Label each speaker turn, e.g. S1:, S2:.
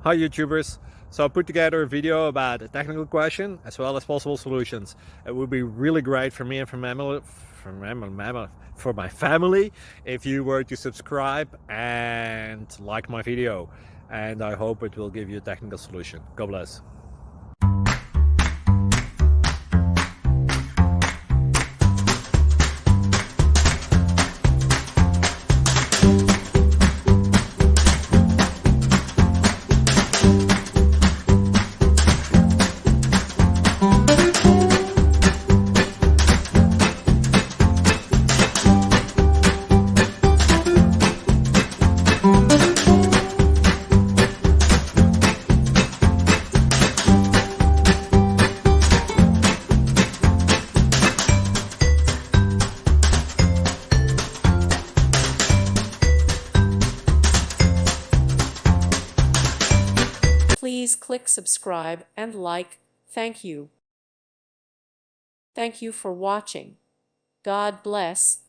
S1: Hi YouTubers. So I put together a video about a technical question as well as possible solutions. It would be really great for me and for my family if you were to subscribe and like my video, and I hope it will give you a technical solution. God bless.
S2: Please click subscribe and like. Thank you. Thank you for watching. God bless.